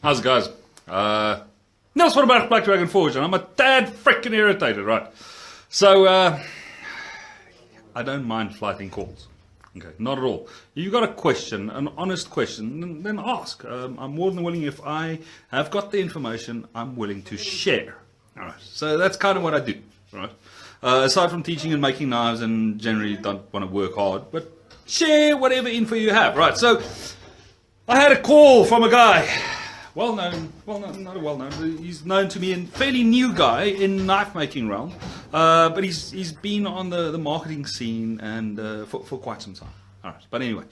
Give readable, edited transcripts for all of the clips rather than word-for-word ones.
How's it, guys? Nils from Black Dragon Forge, and I'm a tad freaking irritated, right? So, I don't mind flighting calls. Okay, not at all. You got a question, an honest question, then ask. I'm more than willing, if I have got the information, I'm willing to share. All right, so that's kind of what I do, right? Aside from teaching and making knives, and generally don't want to work hard, but share whatever info you have, right? So, I had a call from a guy. Not well-known, he's known to me, and fairly new guy in knife making realm, but he's been on the marketing scene and for quite some time. All right, but anyway,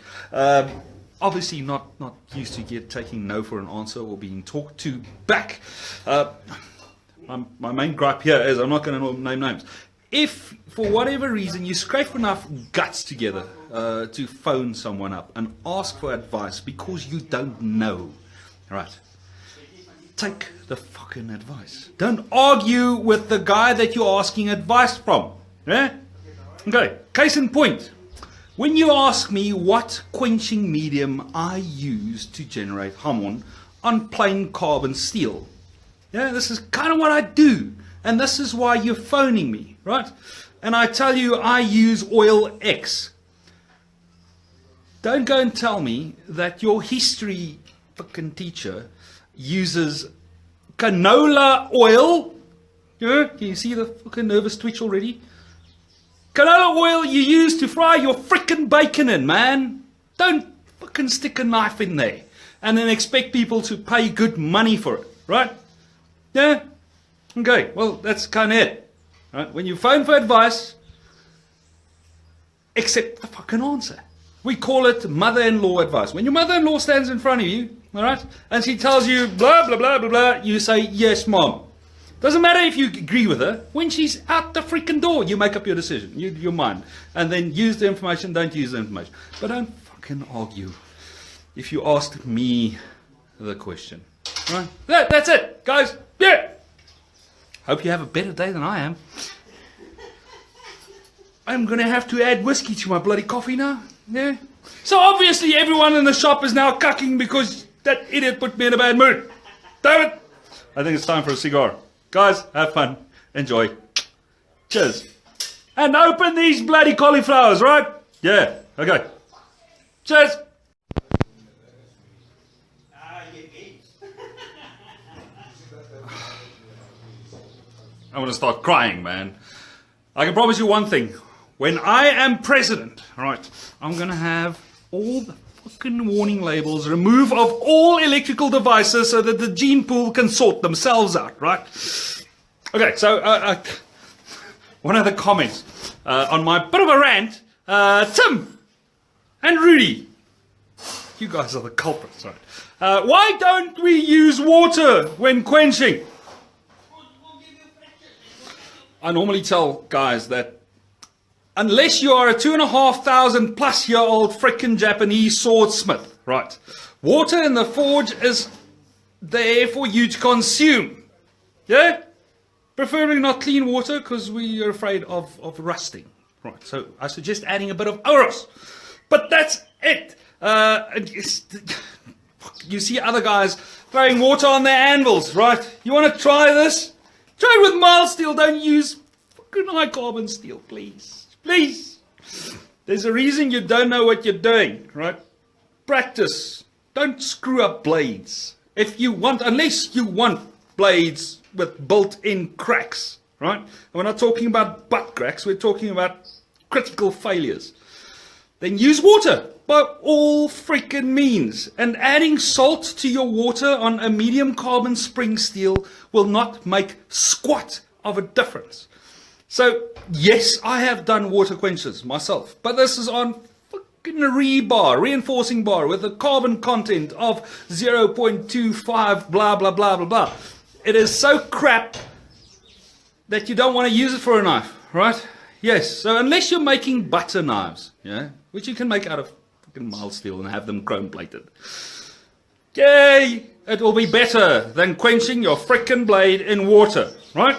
obviously not used to taking no for an answer or being talked to back. My main gripe here is I'm not going to name names. If for whatever reason you scrape enough guts together to phone someone up and ask for advice because you don't know, right? Take the fucking advice. Don't argue with the guy that you're asking advice from. Yeah? Okay, case in point. When you ask me what quenching medium I use to generate hamon on plain carbon steel, yeah, this is kind of what I do. And this is why you're phoning me, right? And I tell you I use oil X. Don't go and tell me that your history fucking teacher uses canola oil. Yeah, can you see the fucking nervous twitch already? Canola oil you use to fry your freaking bacon in, man. Don't fucking stick a knife in there and then expect people to pay good money for it, right? Yeah? Okay, well, that's kind of it. Right? When you phone for advice, accept the fucking answer. We call it mother-in-law advice. When your mother-in-law stands in front of you, all right, and she tells you blah, blah, blah, blah, blah, you say, yes, mom. Doesn't matter if you agree with her. When she's out the freaking door, you make up your decision, your mind. And then use the information, don't use the information. But don't fucking argue if you asked me the question. Right? That's it, guys. Yeah. Hope you have a better day than I am. I'm going to have to add whiskey to my bloody coffee now. Yeah. So obviously everyone in the shop is now cucking because that idiot put me in a bad mood. Damn it. I think it's time for a cigar. Guys, have fun. Enjoy. Cheers. And open these bloody cauliflowers, right? Yeah. Okay. Cheers. I want to start crying, man. I can promise you one thing. When I am president, right, I'm going to have all the fucking warning labels removed of all electrical devices so that the gene pool can sort themselves out, right? Okay, so one of the comments on my bit of a rant, Tim and Rudy, you guys are the culprits, right? Why don't we use water when quenching? I normally tell guys that unless you are a 2,500 plus year old frickin' Japanese swordsmith, right, water in the forge is there for you to consume. Yeah? Preferably not clean water because we are afraid of rusting. Right, so I suggest adding a bit of Oros. But that's it. You see other guys throwing water on their anvils, right? You want to try this? Try it with mild steel. Don't use fucking high carbon steel, please. Please. There's a reason you don't know what you're doing, right? Practice. Don't screw up blades. If you want, unless you want blades with built-in cracks, right? And we're not talking about butt cracks. We're talking about critical failures. Then use water by all freaking means. And adding salt to your water on a medium carbon spring steel will not make squat of a difference. So, yes, I have done water quenches myself, but this is on fucking rebar, reinforcing bar with a carbon content of 0.25, blah, blah, blah, blah, blah. It is so crap that you don't want to use it for a knife, right? Yes, so unless you're making butter knives, yeah, which you can make out of fucking mild steel and have them chrome plated, yay, it will be better than quenching your frickin' blade in water, right?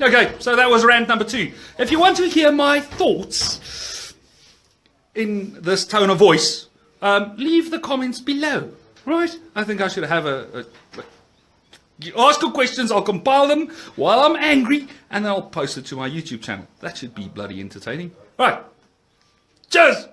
Okay, so that was rant number 2. If you want to hear my thoughts in this tone of voice, leave the comments below. Right? I think I should have you ask your questions, I'll compile them while I'm angry, and then I'll post it to my YouTube channel. That should be bloody entertaining. Right. Cheers!